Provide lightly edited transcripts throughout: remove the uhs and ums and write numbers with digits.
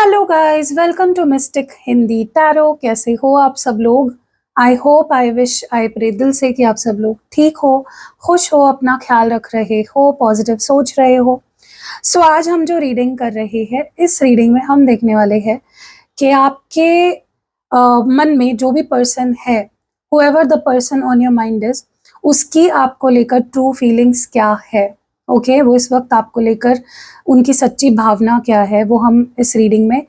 Hello guys, welcome to mystic Hindi tarot. कैसे हो आप सब लोग? I hope, I wish, I pray दिल से कि आप सब लोग ठीक हो, खुश हो, अपना ख्याल रख रहे हो, पॉजिटिव सोच रहे हो। सो आज हम जो रीडिंग कर रहे हैं, इस रीडिंग में हम देखने वाले हैं कि आपके मन में जो भी पर्सन है, whoever the person on your mind is, उसकी आपको लेकर ट्रू फीलिंग्स क्या है। ओके वो इस वक्त आपको लेकर उनकी सच्ची भावना क्या है, वो हम इस रीडिंग में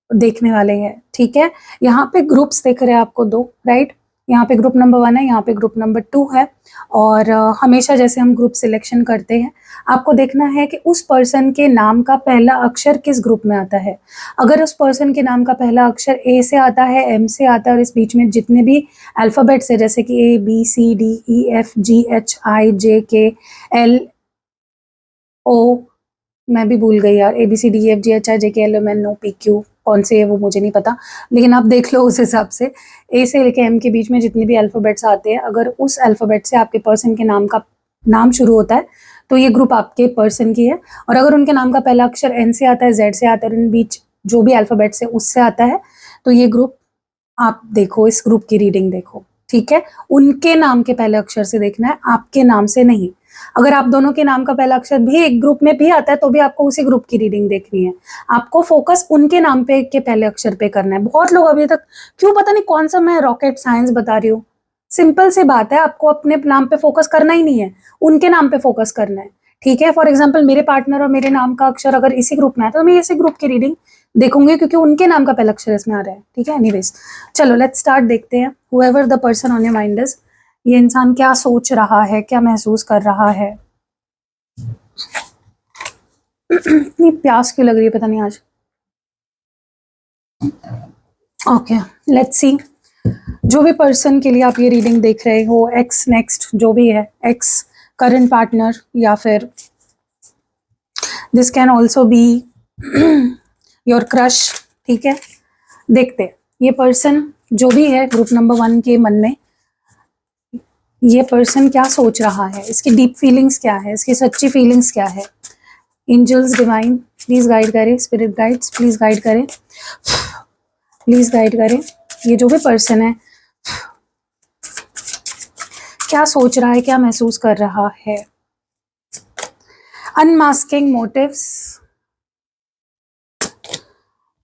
देखने वाले हैं। ठीक है, यहाँ पे ग्रुप्स दिख रहे हैं आपको दो, राइट। यहाँ पे ग्रुप नंबर 1 है, यहाँ पे ग्रुप नंबर 2 है। और हमेशा जैसे हम ग्रुप सिलेक्शन करते हैं, आपको देखना है कि उस पर्सन के नाम का पहला अक्षर किस ग्रुप में आता है। अगर उस पर्सन के नाम का पहला अक्षर ए से आता है, एम से आता है, और इस बीच में जितने भी अल्फ़ाबेट्स है जैसे कि ABCDEFGHIJKLO, मैं भी भूल गई यार, ABCDEFGHIJKLMNOPQ कौन से है वो मुझे नहीं पता, लेकिन आप देख लो उस हिसाब से। ए से लेके एम के बीच में जितने भी अल्फ़ाबेट्स आते हैं, अगर उस अल्फ़ाबेट से आपके पर्सन के नाम शुरू होता है तो ये ग्रुप आपके पर्सन की है। और अगर उनके नाम का पहला अक्षर एन से आता है, जेड से आता है, और इन बीच जो भी अल्फ़ाबेट्स है उससे आता है, तो ये ग्रुप आप देखो, इस ग्रुप की रीडिंग देखो। ठीक है, उनके नाम के पहले अक्षर से देखना है, आपके नाम से नहीं। अगर आप दोनों के नाम का पहला अक्षर भी एक ग्रुप में भी आता है तो भी आपको उसी ग्रुप की रीडिंग देखनी है। आपको फोकस उनके नाम पे के पहले अक्षर पे करना है। बहुत लोग अभी तक क्यों पता नहीं कौन सा मैं रॉकेट साइंस बता रही हूँ। सिंपल सी बात है, आपको अपने नाम पे फोकस करना ही नहीं है, उनके नाम पे फोकस करना है। ठीक है, फॉर एग्जाम्पल मेरे पार्टनर और मेरे नाम का अक्षर अगर इसी ग्रुप में है तो मैं इसी ग्रुप की रीडिंग देखूंगी, क्योंकि उनके नाम का पहला अक्षर इसमें आ रहा है। ठीक है, एनीवेज चलो लेट्स स्टार्ट। देखते हैं whoever the person on your mind is, ये इंसान क्या सोच रहा है, क्या महसूस कर रहा है। इतनी प्यास क्यों लग रही है पता नहीं आज। ओके लेट्स सी, जो भी पर्सन के लिए आप ये रीडिंग देख रहे हो, एक्स, नेक्स्ट, जो भी है, एक्स, करंट पार्टनर, या फिर this can also be your crush. ठीक है, देखते हैं ये पर्सन जो भी है ग्रुप नंबर 1 के मन में, ये पर्सन क्या सोच रहा है, इसकी डीप फीलिंग्स क्या है, इसकी सच्ची फीलिंग्स क्या है। एंजल्स डिवाइन प्लीज गाइड करें, स्पिरिट गाइड्स प्लीज गाइड करें, प्लीज गाइड करें। ये जो भी पर्सन है क्या सोच रहा है, क्या महसूस कर रहा है। Unmasking motives,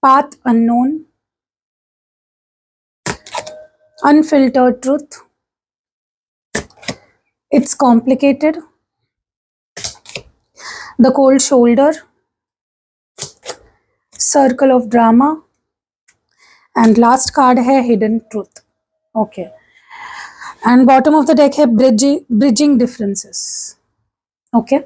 path unknown, unfiltered truth, it's complicated, the cold shoulder, circle of drama, and last card है hidden truth. Okay, and bottom of the deck है ब्रिजिंग डिफरेंसेस। ओके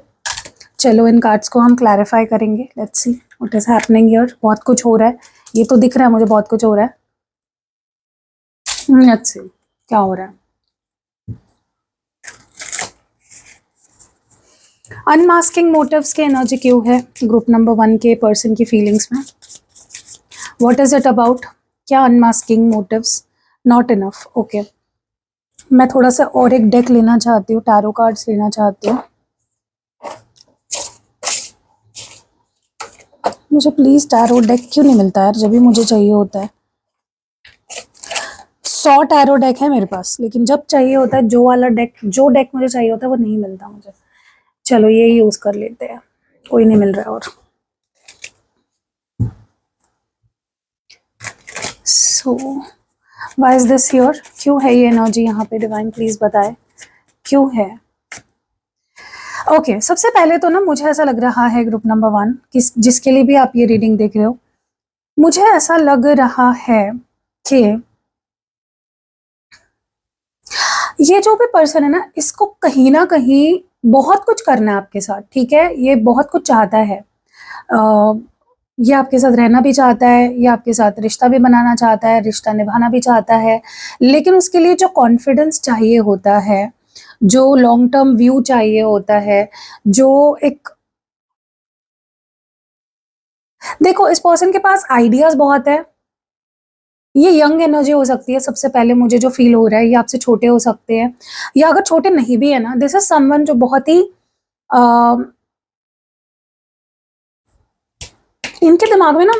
चलो इन कार्ड्स को हम क्लैरिफाई करेंगे। Let's see what is happening here. बहुत कुछ हो रहा है, ये तो दिख रहा है मुझे, बहुत कुछ हो रहा है। लेट्स सी क्या हो रहा है। अनमास्किंग मोटिव्स के एनर्जी क्यों है ग्रुप नंबर 1 के पर्सन की फीलिंग्स में? What is it about? क्या unmasking motives? Not enough. Okay, मैं थोड़ा सा और एक डेक लेना चाहती हूँ, टैरो कार्ड्स लेना चाहती हूँ। मुझे प्लीज टैरो डेक क्यों नहीं मिलता यार, जब भी मुझे चाहिए होता है। 100 टैरो डेक है मेरे पास, लेकिन जब चाहिए होता है जो वाला डेक, जो डेक मुझे चाहिए होता है वो नहीं मिलता मुझे। चलो ये यूज कर लेते हैं, कोई नहीं मिल रहा है। और so why is this here? क्यों है ये एनर्जी यहाँ पे? डिवाइन प्लीज बताए क्यों है। ओके सबसे पहले तो ना मुझे ऐसा लग रहा है ग्रुप नंबर 1 जिसके लिए भी आप ये रीडिंग देख रहे हो, मुझे ऐसा लग रहा है कि ये जो भी पर्सन है ना, इसको कहीं ना कहीं बहुत कुछ करना है आपके साथ। ठीक है, ये बहुत कुछ चाहता है। ये आपके साथ रहना भी चाहता है, ये आपके साथ रिश्ता भी बनाना चाहता है, रिश्ता निभाना भी चाहता है, लेकिन उसके लिए जो कॉन्फिडेंस चाहिए होता है, जो लॉन्ग टर्म व्यू चाहिए होता है, जो एक, देखो इस पर्सन के पास आइडियाज बहुत है। ये यंग एनर्जी हो सकती है, सबसे पहले मुझे जो फील हो रहा है, ये आपसे छोटे हो सकते हैं, या अगर छोटे नहीं भी है ना, दिस इज समवन जो बहुत ही इनके दिमाग में ना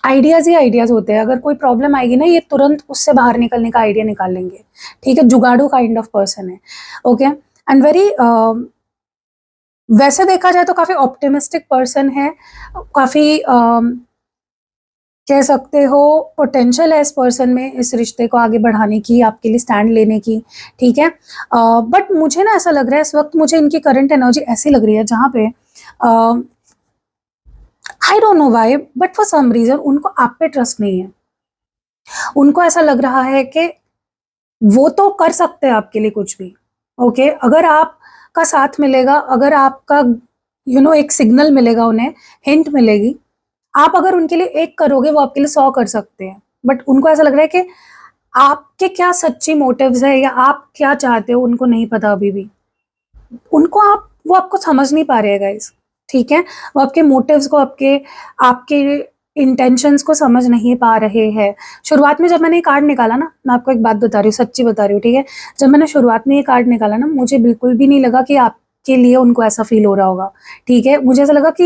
आइडियाज ही आइडियाज होते हैं, अगर कोई प्रॉब्लम आएगी ना ये तुरंत उससे बाहर निकलने का आइडिया निकाल लेंगे, ठीक है, जुगाड़ू काइंड ऑफ पर्सन है, ओके, एंड वेरी वैसे देखा जाए तो काफी ऑप्टिमिस्टिक पर्सन है, काफी कह सकते हो पोटेंशियल है इस पर्सन में इस रिश्ते को आगे बढ़ाने की, आपके लिए स्टैंड लेने की, ठीक है, बट मुझे ना ऐसा लग रहा है इस वक्त, मुझे इनकी करंट एनर्जी ऐसी लग रही है जहाँ पे I don't know why but for some reason उनको आप पे ट्रस्ट नहीं है। उनको ऐसा लग रहा है कि वो तो कर सकते हैं आपके लिए कुछ भी, ओके, अगर आपका साथ मिलेगा, अगर आपका एक सिग्नल मिलेगा उन्हें, हिंट मिलेगी, आप अगर उनके लिए एक करोगे वो आपके लिए 100 कर सकते हैं। बट उनको ऐसा लग रहा है कि आपके क्या सच्ची मोटिव्स है या आप क्या चाहते हो उनको नहीं पता अभी भी। उनको वो आपको समझ नहीं पा रहे हैं गाइस, ठीक है, वो आपके मोटिव्स को, आपके आपके इंटेंशंस को समझ नहीं पा रहे हैं। शुरुआत में जब मैंने ये कार्ड निकाला ना, मैं आपको एक बात बता रही हूँ, सच्ची बता रही हूँ, ठीक है, जब मैंने शुरुआत में ये कार्ड निकाला ना, मुझे बिल्कुल भी नहीं लगा कि आपके लिए उनको ऐसा फील हो रहा होगा, ठीक है, मुझे ऐसा लगा कि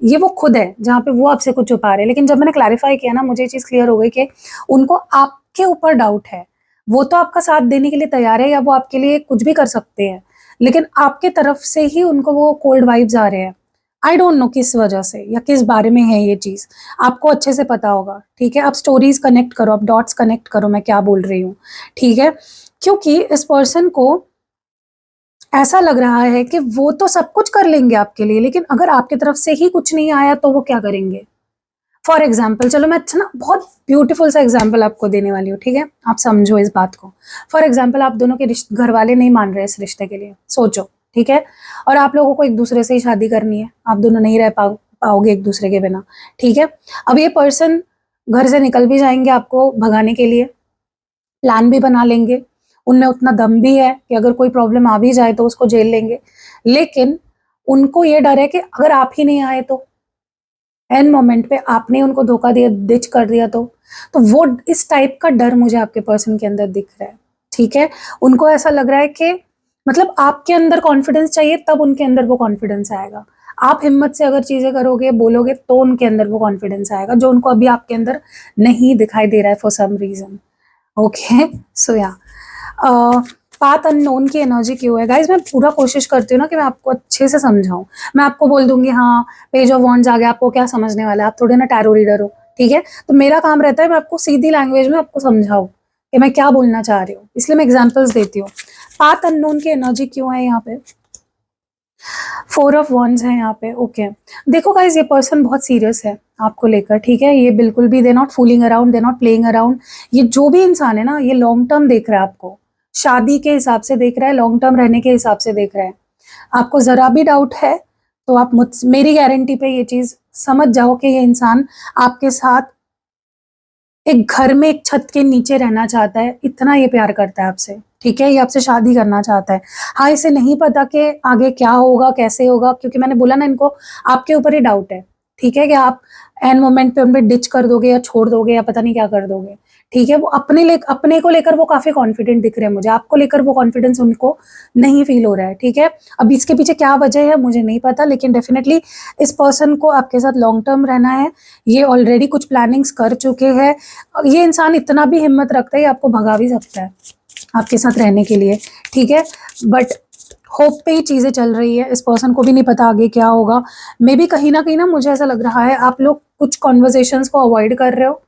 ये वो खुद है जहाँ पे वो आपसे कुछ छुपा रहे हैं। लेकिन जब मैंने क्लैरिफाई किया ना, मुझे ये चीज़ क्लियर हो गई कि उनको आपके ऊपर डाउट है। वो तो आपका साथ देने के लिए तैयार है या वो आपके लिए कुछ भी कर सकते हैं, लेकिन आपके तरफ से ही उनको वो कोल्ड वाइब्स आ रहे हैं। आई डोंट नो किस वजह से या किस बारे में है ये चीज़, आपको अच्छे से पता होगा, ठीक है, आप स्टोरीज कनेक्ट करो, आप डॉट्स कनेक्ट करो, मैं क्या बोल रही हूँ, ठीक है, क्योंकि इस पर्सन को ऐसा लग रहा है कि वो तो सब कुछ कर लेंगे आपके लिए, लेकिन अगर आपकी तरफ से ही कुछ नहीं आया तो वो क्या करेंगे। फॉर एग्जाम्पल, चलो मैं अच्छा ना बहुत ब्यूटीफुल सा एग्जाम्पल आपको देने वाली हूँ, ठीक है, आप समझो इस बात को। फॉर एग्जाम्पल, आप दोनों के घर वाले नहीं मान रहे इस रिश्ते के लिए, सोचो, ठीक है, और आप लोगों को एक दूसरे से ही शादी करनी है, आप दोनों नहीं रह पाओगे एक दूसरे के बिना, ठीक है। अब ये पर्सन घर से निकल भी जाएंगे आपको भगाने के लिए, प्लान भी बना लेंगे, उनमें उतना दम भी है कि अगर कोई प्रॉब्लम आ भी जाए तो उसको झेल लेंगे, लेकिन उनको ये डर है कि अगर आप ही नहीं आए तो, एन मोमेंट पे आपने उनको धोखा दिया, डिच कर दिया तो वो इस टाइप का डर मुझे आपके पर्सन के अंदर दिख रहा है, ठीक है। उनको ऐसा लग रहा है कि मतलब आपके अंदर कॉन्फिडेंस चाहिए तब उनके अंदर वो कॉन्फिडेंस आएगा। आप हिम्मत से अगर चीजें करोगे, बोलोगे, तो उनके अंदर वो कॉन्फिडेंस आएगा जो उनको अभी आपके अंदर नहीं दिखाई दे रहा है फॉर सम रीजन, ओके। सो या पाथ अननोन की एनर्जी क्यों है गाइज, मैं पूरा कोशिश करती हूँ ना कि मैं आपको अच्छे से समझाऊं। मैं आपको बोल दूंगी हाँ पेज ऑफ वॉन्ड्स आ गया, आपको क्या समझने वाला है, आप थोड़े ना टैरो रीडर हो, ठीक है, तो मेरा काम रहता है मैं आपको सीधी लैंग्वेज में आपको समझाऊं कि मैं क्या बोलना चाह रही हूँ, इसलिए मैं एग्जाम्पल्स देती हूँ। पाथ अननोन की एनर्जी क्यों है यहाँ पे, 4 ऑफ वॉन्ड्स है यहाँ पे, ओके। देखो गाइज, ये पर्सन बहुत सीरियस है आपको लेकर, ठीक है, ये बिल्कुल भी they not fooling around, they not playing around. ये जो भी इंसान है ना, ये लॉन्ग टर्म देख रहा है आपको, शादी के हिसाब से देख रहा है, लॉन्ग टर्म रहने के हिसाब से देख रहा है। आपको जरा भी डाउट है तो आप मेरी गारंटी पे ये चीज समझ जाओ कि ये इंसान आपके साथ एक घर में एक छत के नीचे रहना चाहता है, इतना ये प्यार करता है आपसे, ठीक है, ये आपसे शादी करना चाहता है। हाँ, इसे नहीं पता कि आगे क्या होगा, कैसे होगा, क्योंकि मैंने बोला ना, इनको आपके ऊपर ही डाउट है, ठीक है, कि आप एन मोमेंट पे उन पे डिच कर दोगे या छोड़ दोगे या पता नहीं क्या कर दोगे, ठीक है। वो अपने को लेकर वो काफी कॉन्फिडेंट दिख रहे हैं मुझे, आपको लेकर वो कॉन्फिडेंस उनको नहीं फील हो रहा है, ठीक है। अब इसके पीछे क्या वजह है मुझे नहीं पता, लेकिन डेफिनेटली इस पर्सन को आपके साथ लॉन्ग टर्म रहना है। ये ऑलरेडी कुछ प्लानिंग्स कर चुके हैं। ये इंसान इतना भी हिम्मत रखता है, आपको भगा भी सकता है आपके साथ रहने के लिए, ठीक है, बट होप पे ही चीजें चल रही है। इस पर्सन को भी नहीं पता आगे क्या होगा। मे बी कहीं ना कहीं ना मुझे ऐसा लग रहा है आप लोग कुछ कॉन्वर्जेशंस को अवॉइड कर रहे हो,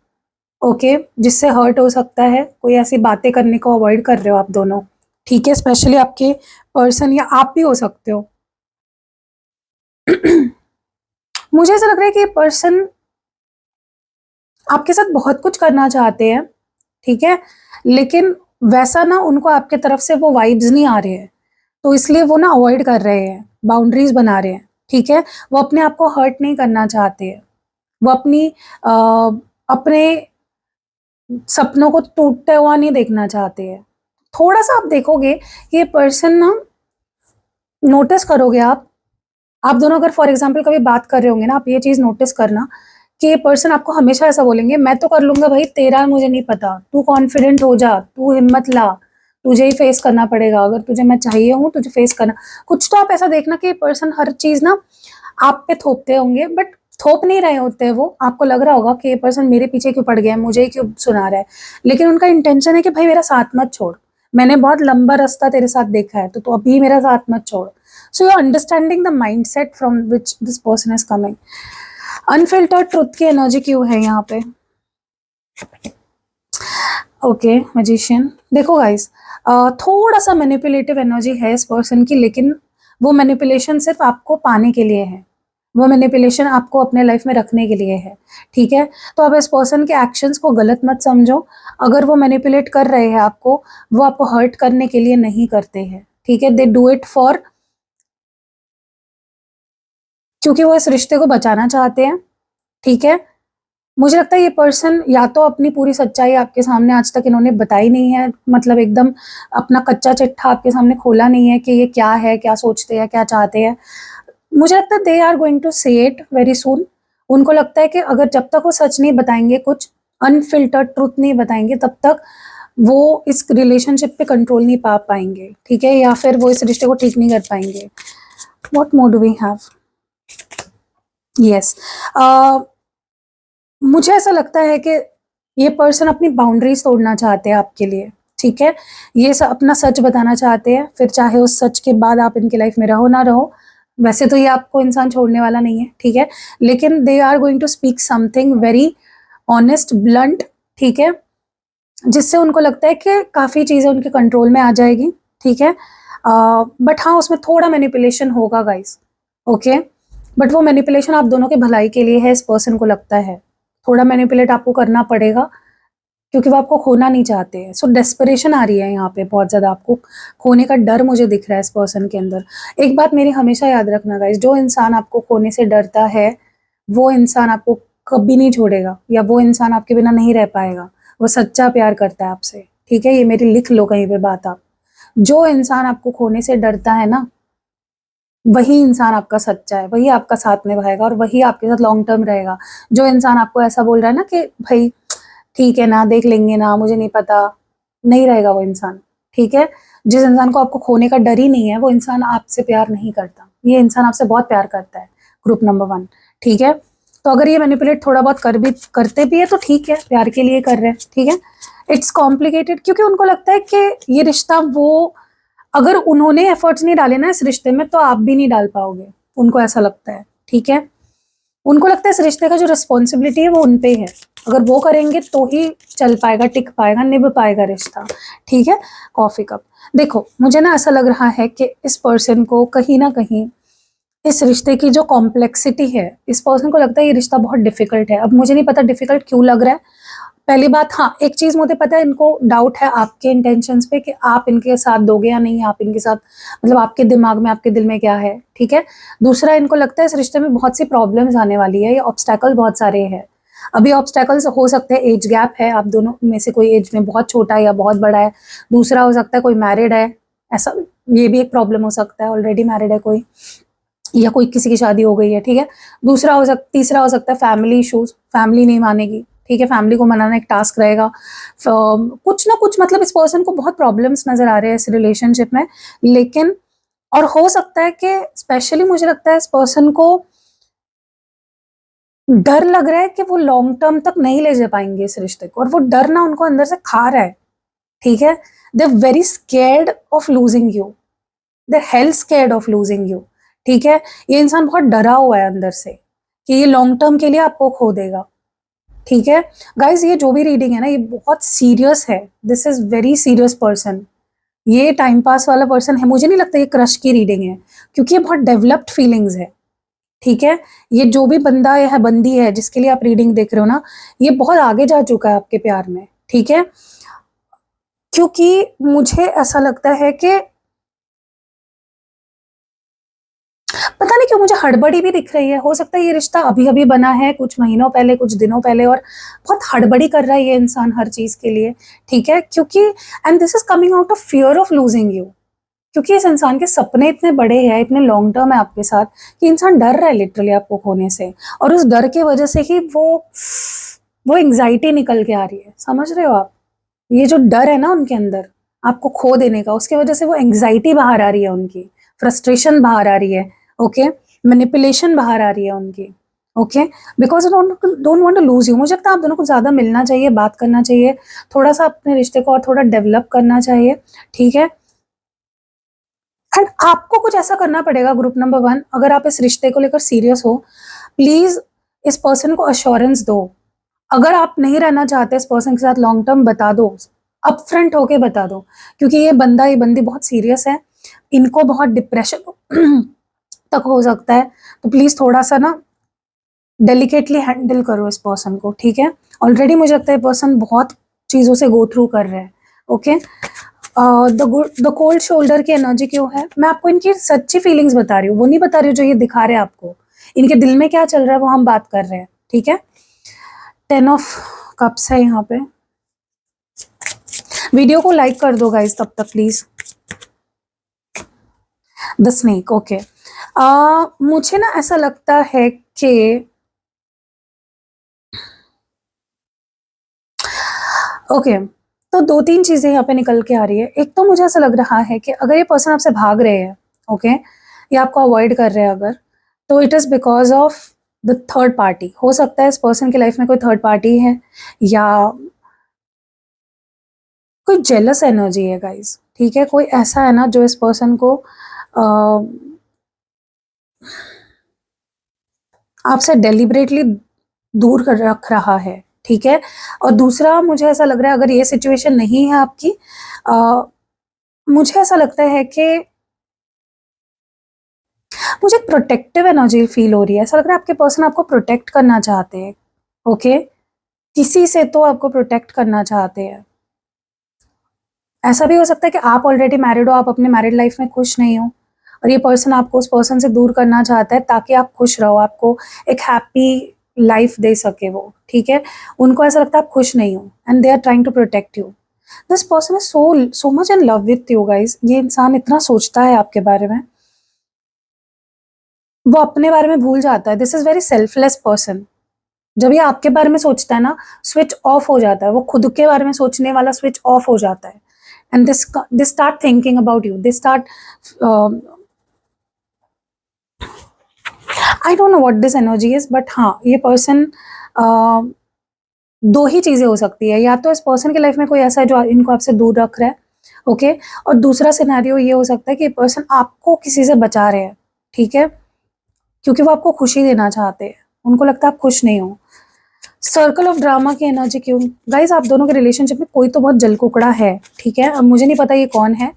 ओके, जिससे हर्ट हो सकता है, कोई ऐसी बातें करने को अवॉइड कर रहे हो आप दोनों, ठीक है, स्पेशली आपके पर्सन या आप भी हो सकते हो। मुझे ऐसा लग रहा है कि ये पर्सन आपके साथ बहुत कुछ करना चाहते हैं, ठीक है, लेकिन वैसा ना उनको आपके तरफ से वो वाइब्स नहीं आ रहे हैं, तो इसलिए वो ना अवॉइड कर रहे हैं, बाउंड्रीज बना रहे हैं, ठीक है। वो अपने आप को हर्ट नहीं करना चाहते हैं, वो अपने सपनों को टूटते हुआ नहीं देखना चाहते हैं। थोड़ा सा आप देखोगे ये पर्सन ना, नोटिस करोगे आप दोनों अगर फॉर एग्जाम्पल कभी बात कर रहे होंगे ना, आप ये चीज नोटिस करना कि ये पर्सन आपको हमेशा ऐसा बोलेंगे, मैं तो कर लूंगा भाई, तेरा मुझे नहीं पता, तू कॉन्फिडेंट हो जा, तू हिम्मत ला, तुझे ही फेस करना पड़ेगा, अगर तुझे मैं चाहिए हूँ तुझे फेस करना। कुछ तो आप ऐसा देखना कि ये पर्सन हर चीज ना आप पे थोपते होंगे, बट थोप नहीं रहे होते हैं, वो आपको लग रहा होगा कि ये पर्सन मेरे पीछे क्यों पड़ गया है, मुझे ही क्यों सुना रहा है, लेकिन उनका इंटेंशन है कि भाई मेरा साथ मत छोड़, मैंने बहुत लंबा रास्ता तेरे साथ देखा है, तो तू अभी मेरा साथ मत छोड़। So you understanding the mindset from which this person is coming. Unfiltered truth की एनर्जी क्यों है यहाँ पे? ओके मैजिशियन, देखो गाइस, थोड़ा सा मैनिपुलेटिव एनर्जी है इस पर्सन की, लेकिन वो मैनिपुलेशन सिर्फ आपको पाने के लिए है, वो मैनिपुलेशन आपको अपने लाइफ में रखने के लिए है, ठीक है? तो अब इस पर्सन के एक्शंस को गलत मत समझो। अगर वो मैनिपुलेट कर रहे हैं आपको, वो आपको हर्ट करने के लिए नहीं करते हैं, ठीक है? दे डू इट फॉर, क्योंकि वो इस रिश्ते को बचाना चाहते हैं, ठीक है? मुझे लगता है ये पर्सन या तो अपनी पूरी सच्चाई आपके सामने आज तक इन्होंने बताई नहीं है, मतलब एकदम अपना कच्चा चिट्ठा आपके सामने खोला नहीं है कि ये क्या है, क्या सोचते हैं, क्या चाहते हैं। मुझे लगता है दे आर गोइंग टू से इट वेरी सून। उनको लगता है कि अगर जब तक वो सच नहीं बताएंगे, कुछ अनफिल्टर्ड ट्रुथ नहीं बताएंगे, तब तक वो इस रिलेशनशिप पे कंट्रोल नहीं पा पाएंगे, ठीक है? या फिर वो इस रिश्ते को ठीक नहीं कर पाएंगे। What more do we have? Yes, मुझे ऐसा लगता है कि ये पर्सन अपनी बाउंड्रीज तोड़ना चाहते हैं आपके लिए, ठीक है? ये अपना सच बताना चाहते हैं, फिर चाहे उस सच के बाद आप इनकी लाइफ में रहो ना रहो, वैसे तो ये आपको इंसान छोड़ने वाला नहीं है, ठीक है? लेकिन they are going to speak something very honest, blunt, ठीक है? जिससे उनको लगता है कि काफ़ी चीज़ें उनके कंट्रोल में आ जाएगी, ठीक है? बट हाँ, उसमें थोड़ा मैनिपुलेशन होगा गाइस, ओके? बट वो मैनिपुलेशन आप दोनों के भलाई के लिए है, इस पर्सन को लगता है। थोड़ा मैनिपुलेट आपको करना पड़ेगा, क्योंकि वो आपको खोना नहीं चाहते हैं। सो डेस्परेशन आ रही है यहाँ पे बहुत ज़्यादा, आपको खोने का डर मुझे दिख रहा है इस पर्सन के अंदर। एक बात मेरी हमेशा याद रखना गाइस, जो इंसान आपको खोने से डरता है, वो इंसान आपको कभी नहीं छोड़ेगा, या वो इंसान आपके बिना नहीं रह पाएगा। वो सच्चा प्यार करता है आपसे, ठीक है? ये मेरी लिख लो कहीं पे बात आप। जो इंसान आपको खोने से डरता है ना, वही इंसान आपका सच्चा है, वही आपका साथ निभाएगा और वही आपके साथ लॉन्ग टर्म रहेगा। जो इंसान आपको ऐसा बोल रहा है ना कि भाई ठीक है ना, देख लेंगे ना, मुझे नहीं पता, नहीं रहेगा वो इंसान, ठीक है? जिस इंसान को आपको खोने का डर ही नहीं है, वो इंसान आपसे प्यार नहीं करता। ये इंसान आपसे बहुत प्यार करता है, ग्रुप नंबर 1, ठीक है? तो अगर ये मैनिपुलेट थोड़ा बहुत करते भी है तो ठीक है, प्यार के लिए कर रहे हैं, ठीक है? इट्स कॉम्प्लिकेटेड, क्योंकि उनको लगता है कि ये रिश्ता, वो अगर उन्होंने एफर्ट्स नहीं डाले ना इस रिश्ते में, तो आप भी नहीं डाल पाओगे, उनको ऐसा लगता है, ठीक है? उनको लगता है इस रिश्ते का जो रिस्पॉन्सिबिलिटी है वो उन पे है, अगर वो करेंगे तो ही चल पाएगा, टिक पाएगा, निभ पाएगा रिश्ता, ठीक है? कॉफी कप, देखो मुझे ना ऐसा लग रहा है कि इस पर्सन को कहीं ना कहीं इस रिश्ते की जो कॉम्प्लेक्सिटी है, इस पर्सन को लगता है ये रिश्ता बहुत डिफिकल्ट है। अब मुझे नहीं पता डिफिकल्ट क्यों लग रहा है। पहली बात, हाँ एक चीज मुझे पता है, इनको डाउट है आपके इंटेंशंस पे कि आप इनके साथ दोगे या नहीं, आप इनके साथ, मतलब आपके दिमाग में, आपके दिल में क्या है, ठीक है? दूसरा, इनको लगता है इस रिश्ते में बहुत सी प्रॉब्लम्स आने वाली है, ये ऑब्स्टैकल बहुत सारे हैं। अभी ऑब्स्टैकल्स हो सकते हैं, एज गैप है, आप दोनों में से कोई एज में बहुत छोटा है या बहुत बड़ा है। दूसरा हो सकता है कोई मैरिड है, ऐसा, ये भी एक प्रॉब्लम हो सकता है, ऑलरेडी मैरिड है कोई, या कोई किसी की शादी हो गई है, ठीक है? तीसरा हो सकता है फैमिली इश्यूज, फैमिली नहीं मानेगी, ठीक है? फैमिली को मनाना एक टास्क रहेगा। कुछ ना कुछ, मतलब इस पर्सन को बहुत प्रॉब्लम्स नजर आ रहे हैं इस रिलेशनशिप में, लेकिन और हो सकता है कि स्पेशली मुझे लगता है इस पर्सन को डर लग रहा है कि वो लॉन्ग टर्म तक नहीं ले जा पाएंगे इस रिश्ते को, और वो डर ना उनको अंदर से खा रहा है, ठीक है? They are very scared of losing you, they hell scared of losing you, ठीक है? ये इंसान बहुत डरा हुआ है अंदर से कि ये लॉन्ग टर्म के लिए आपको खो देगा, ठीक है? गाइज, ये जो भी रीडिंग है ना, ये बहुत सीरियस है, this is very serious person. ये टाइम पास वाला पर्सन है, मुझे नहीं लगता ये क्रश की रीडिंग है, क्योंकि ये बहुत डेवलप्ड फीलिंग्स है, ठीक है? ये जो भी बंदा है, बंदी है जिसके लिए आप रीडिंग देख रहे हो ना, ये बहुत आगे जा चुका है आपके प्यार में, ठीक है? क्योंकि मुझे ऐसा लगता है कि पता नहीं क्यों मुझे हड़बड़ी भी दिख रही है। हो सकता है ये रिश्ता अभी अभी बना है, कुछ महीनों पहले, कुछ दिनों पहले, और बहुत हड़बड़ी कर रहा है ये इंसान हर चीज के लिए, ठीक है? क्योंकि and this is coming out of fear of losing you, क्योंकि इस इंसान के सपने इतने बड़े हैं, इतने लॉन्ग टर्म है आपके साथ, कि इंसान डर रहा है लिटरली आपको खोने से, और उस डर की वजह से ही वो एंग्जाइटी निकल के आ रही है, समझ रहे हो आप? ये जो डर है ना उनके अंदर आपको खो देने का, उसकी वजह से वो एंग्जाइटी बाहर आ रही है उनकी, फ्रस्ट्रेशन बाहर आ रही है, ओके? मैनिपुलेशन बाहर आ रही है उनकी, okay, because don't want to lose you. मुझे लगता है आप दोनों को ज़्यादा मिलना चाहिए, बात करना चाहिए, थोड़ा सा अपने रिश्ते को और थोड़ा डेवलप करना चाहिए, ठीक है। एंड आपको कुछ ऐसा करना पड़ेगा, ग्रुप नंबर 1, अगर आप इस रिश्ते को लेकर सीरियस हो, प्लीज इस पर्सन को अश्योरेंस दो। अगर आप नहीं रहना चाहते इस पर्सन के साथ लॉन्ग टर्म, बता दो, अपफ्रंट होके बता दो, क्योंकि ये बंदा ये बंदी बहुत सीरियस है, इनको बहुत डिप्रेशन तक हो सकता है। तो प्लीज थोड़ा सा ना डेलिकेटली हैंडल करो इस पर्सन को, ठीक है। ऑलरेडी मुझे लगता है पर्सन बहुत चीज़ों से गो थ्रू कर रहे हैं, ओके। द कोल्ड शोल्डर की एनर्जी क्यों है? मैं आपको इनकी सच्ची फीलिंग्स बता रही हूँ, वो नहीं बता रही हूँ जो ये दिखा रहे हैं आपको। इनके दिल में क्या चल रहा है वो हम बात कर रहे हैं, ठीक है। 10 ऑफ कप्स है यहाँ पे। वीडियो को लाइक कर दो गाइस तब तक प्लीज। The snake, okay. मुझे ना ऐसा लगता है कि ओके, तो 2-3 चीजें यहाँ पे निकल के आ रही है। एक तो मुझे ऐसा लग रहा है कि अगर ये पर्सन आपसे भाग रहे हैं, ओके, या आपको अवॉइड कर रहे हैं अगर, तो it is because of the third party. हो सकता है इस पर्सन की लाइफ में कोई थर्ड पार्टी है, या कोई जेलस एनर्जी है गाइस, ठीक है। कोई ऐसा है ना जो इस पर्सन को आपसे डेलिबरेटली दूर कर रख रहा है, ठीक है। और दूसरा मुझे ऐसा लग रहा है, अगर ये सिचुएशन नहीं है आपकी, मुझे ऐसा लगता है कि मुझे प्रोटेक्टिव एनर्जी फील हो रही है। ऐसा लग रहा है आपके पर्सन आपको प्रोटेक्ट करना चाहते हैं, ओके। किसी से तो आपको प्रोटेक्ट करना चाहते हैं। ऐसा भी हो सकता है कि आप ऑलरेडी मैरिड हो, आप अपने मैरिड लाइफ में खुश नहीं हो, और ये पर्सन आपको उस पर्सन से दूर करना चाहता है ताकि आप खुश रहो, आपको एक हैप्पी लाइफ दे सके वो, ठीक है। उनको ऐसा लगता है आप खुश नहीं हो, and they are trying to protect you. This person is so much in love with you guys. ये इंसान इतना सोचता है आपके बारे में, वो अपने बारे में भूल जाता है। This is very selfless person. जब ये आपके बारे में सोचता है ना, स्विच ऑफ हो जाता है, वो खुद के बारे में सोचने वाला स्विच ऑफ हो जाता है। And this start thinking about you, this start, I don't know what this energy is, but हाँ, ये पर्सन, दो ही चीजें हो सकती है, या तो इस पर्सन की लाइफ में कोई ऐसा है जो इनको आपसे दूर रख रहा है, ओके। और दूसरा सिनेरियो ये हो सकता है कि पर्सन आपको किसी से बचा रहे हैं, ठीक है, क्योंकि वो आपको खुशी देना चाहते हैं, उनको लगता है आप खुश नहीं हो। सर्कल ऑफ ड्रामा की एनर्जी क्यों? गाइस, आप दोनों के रिलेशनशिप में कोई तो बहुत जलकुकड़ा है, ठीक है। अब मुझे नहीं पता ये कौन है,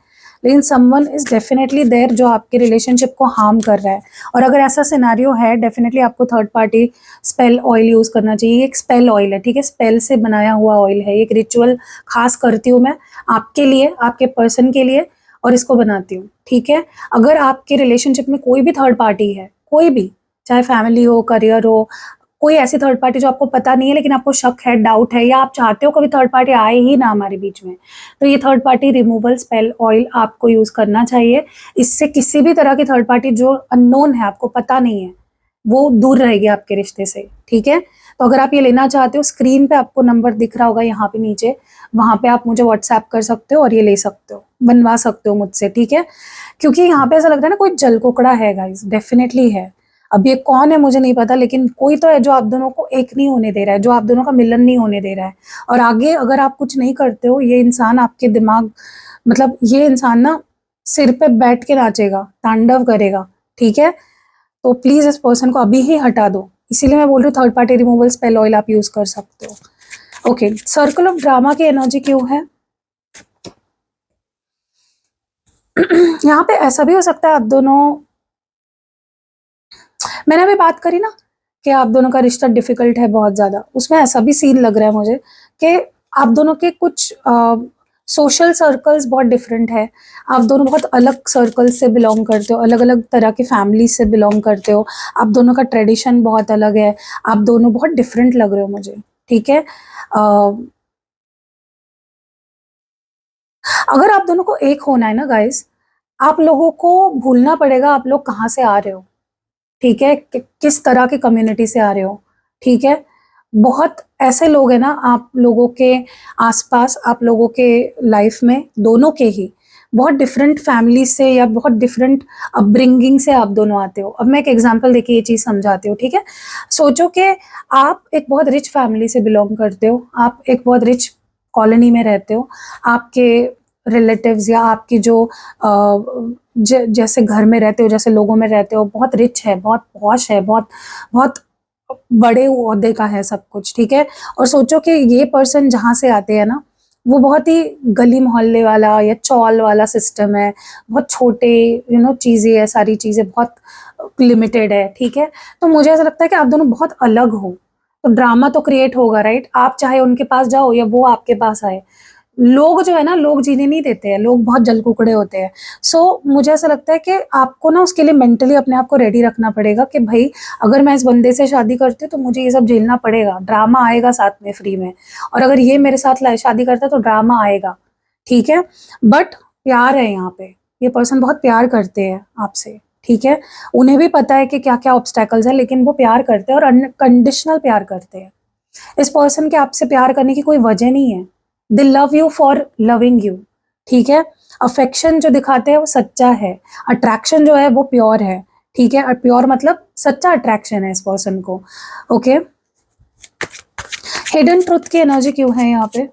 लेकिन समवन इज डेफिनेटली देयर जो आपके रिलेशनशिप को हार्म कर रहा है। और अगर ऐसा सिनारियो है, डेफिनेटली आपको third party spell oil use करना चाहिए। एक स्पेल ऑयल है, ठीक है, स्पेल से बनाया हुआ ऑयल है। एक रिचुअल खास करती हूँ मैं आपके लिए, आपके पर्सन के लिए, और इसको बनाती हूँ, ठीक है। अगर आपके रिलेशनशिप में कोई भी थर्ड पार्टी है, कोई भी, चाहे फैमिली हो, करियर हो, कोई ऐसी थर्ड पार्टी जो आपको पता नहीं है लेकिन आपको शक है, डाउट है, या आप चाहते हो कभी थर्ड पार्टी आए ही ना हमारे बीच में, तो ये third party removal spell oil आपको यूज करना चाहिए। इससे किसी भी तरह की थर्ड पार्टी जो अननोन है, आपको पता नहीं है, वो दूर रहेगी आपके रिश्ते से, ठीक है। तो अगर आप ये लेना चाहते हो, स्क्रीन पे आपको नंबर दिख रहा होगा यहाँ पे नीचे, वहां पे आप मुझे व्हाट्सएप कर सकते हो और ये ले सकते हो, बनवा सकते हो मुझसे, ठीक है। क्योंकि यहाँ पे ऐसा लग रहा है ना कोई जलकुकड़ा है गाइस, डेफिनेटली है। अब ये कौन है मुझे नहीं पता, लेकिन कोई तो है जो आप दोनों को एक नहीं होने दे रहा है, जो आप दोनों का मिलन नहीं होने दे रहा है। और आगे अगर आप कुछ नहीं करते हो, ये इंसान आपके दिमाग, मतलब ये इंसान ना सिर पे बैठ के नाचेगा, तांडव करेगा, ठीक है। तो प्लीज इस पर्सन को अभी ही हटा दो। इसीलिए मैं बोल रही हूँ third party removal spell oil आप यूज कर सकते हो, ओके। सर्कल ऑफ ड्रामा की एनर्जी क्यों है? यहाँ पे ऐसा भी हो सकता है आप दोनों, मैंने अभी बात करी ना कि आप दोनों का रिश्ता डिफिकल्ट है बहुत ज्यादा, उसमें ऐसा भी सीन लग रहा है मुझे कि आप दोनों के कुछ सोशल सर्कल्स बहुत डिफरेंट है। आप दोनों बहुत अलग सर्कल से बिलोंग करते हो, अलग अलग तरह की फैमिली से बिलोंग करते हो, आप दोनों का ट्रेडिशन बहुत अलग है, आप दोनों बहुत डिफरेंट लग रहे हो मुझे, ठीक है। अगर आप दोनों को एक होना है ना गाइस, आप लोगों को भूलना पड़ेगा आप लोग कहाँ से आ रहे हो, ठीक है, किस तरह की कम्युनिटी से आ रहे हो, ठीक है। बहुत ऐसे लोग हैं ना आप लोगों के आसपास, आप लोगों के लाइफ में, दोनों के ही बहुत डिफरेंट फैमिली से या बहुत डिफरेंट अपब्रिंगिंग से आप दोनों आते हो। अब मैं एक एग्जांपल देके ये चीज़ समझाती हूँ, ठीक है। सोचो कि आप एक बहुत रिच फैमिली से बिलोंग करते हो, आप एक बहुत रिच कॉलोनी में रहते हो, आपके रिलेटिव्स या आपकी जो जैसे घर में रहते हो, जैसे लोगों में रहते हो, बहुत रिच है, बहुत पॉश है, बहुत बहुत बड़े ओहदे का है सब कुछ, ठीक है। और सोचो कि ये पर्सन जहाँ से आते हैं ना, वो बहुत ही गली मोहल्ले वाला या चौल वाला सिस्टम है, बहुत छोटे चीज़ें है, सारी चीज़ें बहुत लिमिटेड है, ठीक है। तो मुझे ऐसा लगता है कि आप दोनों बहुत अलग हो, तो ड्रामा तो क्रिएट होगा, राइट। आप चाहे उनके पास जाओ या वो आपके पास आए, लोग जो है ना, लोग जीने नहीं देते हैं, लोग बहुत जलकुकड़े होते हैं। सो मुझे ऐसा लगता है कि आपको ना उसके लिए मेंटली अपने आप को रेडी रखना पड़ेगा कि भाई अगर मैं इस बंदे से शादी करती हूँ तो मुझे ये सब झेलना पड़ेगा, ड्रामा आएगा साथ में फ्री में। और अगर ये मेरे साथ शादी करता है तो ड्रामा आएगा, ठीक है। बट प्यार है यहाँ पे, ये पर्सन बहुत प्यार करते हैं आपसे, ठीक है। उन्हें भी पता है कि क्या क्या ऑब्स्टेकल्स है, लेकिन वो प्यार करते हैं और अनकंडीशनल प्यार करते हैं। इस पर्सन के आपसे प्यार करने की कोई वजह नहीं है, दे love you for loving you, ठीक है। अफेक्शन जो दिखाते हैं वो सच्चा है, अट्रैक्शन जो है वो प्योर है, ठीक है। और प्योर मतलब सच्चा अट्रैक्शन है इस पर्सन को, ओके। हिडन ट्रुथ की एनर्जी क्यों है यहाँ पे?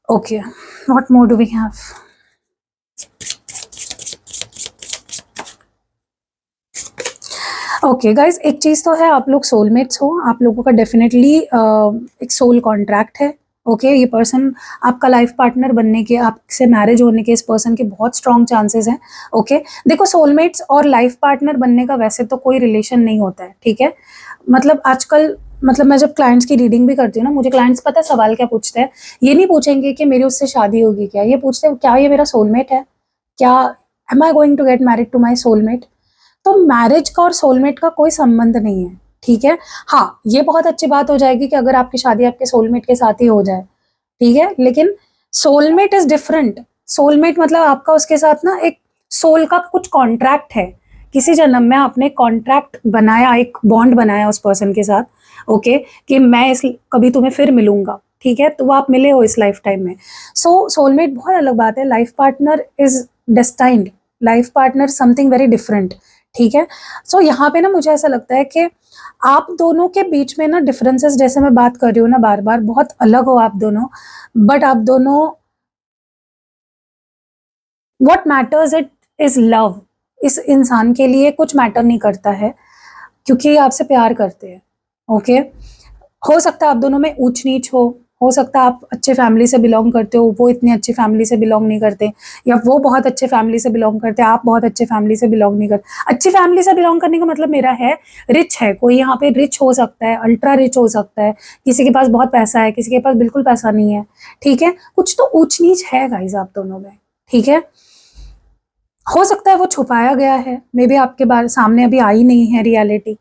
Okay, what more do we have? Okay guys, एक चीज़ तो है, आप लोग सोलमेट्स हो, आप लोगों का डेफिनेटली एक सोल कॉन्ट्रैक्ट है, ओके। ये पर्सन आपका लाइफ पार्टनर बनने के, आपसे मैरिज होने के इस पर्सन के बहुत स्ट्रॉन्ग चांसेस हैं, ओके। देखो, सोलमेट्स और लाइफ पार्टनर बनने का वैसे तो कोई रिलेशन नहीं होता है, ठीक है। मतलब आजकल, मतलब मैं जब क्लाइंट्स की रीडिंग भी करती हूँ ना, मुझे क्लाइंट्स पता है सवाल क्या पूछते हैं, ये नहीं पूछेंगे कि मेरी उससे शादी होगी क्या, ये पूछते हैं क्या ये मेरा सोलमेट है, क्या am I going to get married to my soulmate. तो मैरिज का और सोलमेट का कोई संबंध नहीं है, ठीक है। हाँ, ये बहुत अच्छी बात हो जाएगी कि अगर आपकी शादी आपके सोलमेट के साथ ही हो जाए, ठीक है। लेकिन सोलमेट इज डिफरेंट। सोलमेट मतलब आपका उसके साथ ना एक सोल का कुछ कॉन्ट्रैक्ट है, किसी जन्म में आपने कॉन्ट्रैक्ट बनाया, एक बॉन्ड बनाया उस पर्सन के साथ, ओके, कि मैं इस कभी तुम्हें फिर मिलूंगा, ठीक है। तो वो आप मिले हो इस लाइफ टाइम में। सो सोलमेट बहुत अलग बात है, life partner is destined, life partner something very different, ठीक है। सो यहाँ पे ना मुझे ऐसा लगता है कि आप दोनों के बीच में ना डिफरेंसेस, जैसे मैं बात कर रही हूँ ना बार बार, बहुत अलग हो आप दोनों, बट आप दोनों, what matters it is love. इस इंसान के लिए कुछ मैटर नहीं करता है, क्योंकि ये आपसे प्यार करते हैं, ओके। हो सकता है आप दोनों में ऊंच नीच हो सकता है आप अच्छे फैमिली से बिलोंग करते हो, वो इतनी अच्छी फैमिली से बिलोंग नहीं करते, या वो बहुत अच्छे फैमिली से बिलोंग करते हैं, आप बहुत अच्छे फैमिली से बिलोंग नहीं करते। अच्छी फैमिली से बिलोंग करने का मतलब मेरा है रिच है, कोई यहाँ पे रिच हो सकता है, अल्ट्रा रिच हो सकता है, किसी के पास बहुत पैसा है, किसी के पास बिल्कुल पैसा नहीं है, ठीक है। कुछ तो ऊंच नीच है गाइज आप दोनों में, ठीक है। हो सकता है वो छुपाया गया है, मे बी आपके बारे सामने अभी आई नहीं है reality,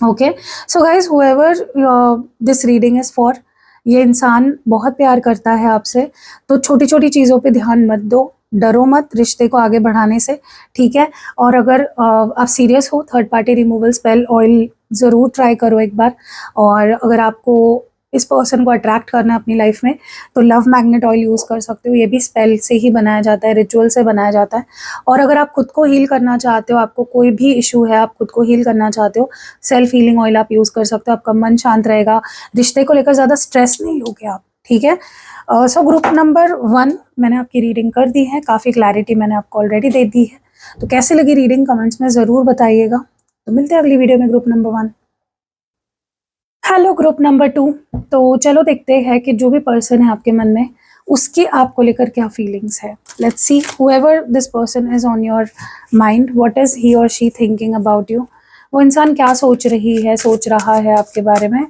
okay. So guys, whoever this reading is for, ये इंसान बहुत प्यार करता है आपसे, तो छोटी छोटी चीज़ों पे ध्यान मत दो, डरो मत रिश्ते को आगे बढ़ाने से, ठीक है। और अगर आप सीरियस हो, third party removal spell oil ज़रूर ट्राई करो एक बार। और अगर आपको इस पर्सन को अट्रैक्ट करना है अपनी लाइफ में, तो लव मैग्नेट ऑयल यूज़ कर सकते हो, ये भी स्पेल से ही बनाया जाता है, रिचुअल से बनाया जाता है। और अगर आप खुद को हील करना चाहते हो, आपको कोई भी इशू है, आप खुद को हील करना चाहते हो, सेल्फ हीलिंग ऑयल आप यूज़ कर सकते हो, आपका मन शांत रहेगा, रिश्ते को लेकर ज़्यादा स्ट्रेस नहीं लोगे आप, ठीक है। सो ग्रुप नंबर 1 मैंने आपकी रीडिंग कर दी है, काफ़ी क्लैरिटी मैंने आपको ऑलरेडी दे दी है। तो कैसे लगी रीडिंग कमेंट्स में ज़रूर बताइएगा। तो मिलते हैं अगली वीडियो में group number 1। Hello group number 2। तो चलो देखते हैं कि जो भी पर्सन है आपके मन में, उसकी आपको लेकर क्या फीलिंग्स है। Let's see whoever this person is on your mind, what is he और शी थिंकिंग अबाउट यू। वो इंसान क्या सोच रही है, सोच रहा है आपके बारे में।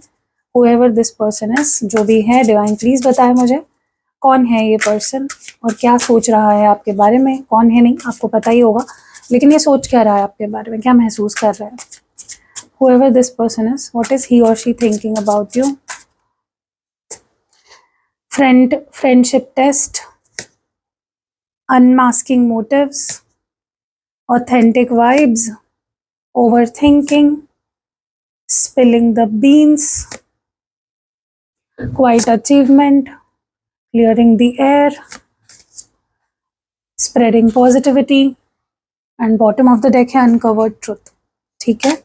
हुएवर दिस पर्सन इज, जो भी है डिवाइन प्लीज बताए मुझे कौन है ये पर्सन और क्या सोच रहा है आपके बारे में। कौन है नहीं आपको पता ही होगा, लेकिन ये सोच क्या रहा है आपके बारे में, क्या महसूस कर रहा है। Whoever this person is, what is he or she thinking about you? Friendship test, unmasking motives, authentic vibes, overthinking, spilling the beans, quiet achievement, clearing the air, spreading positivity, and bottom of the deck है uncovered truth. ठीक है,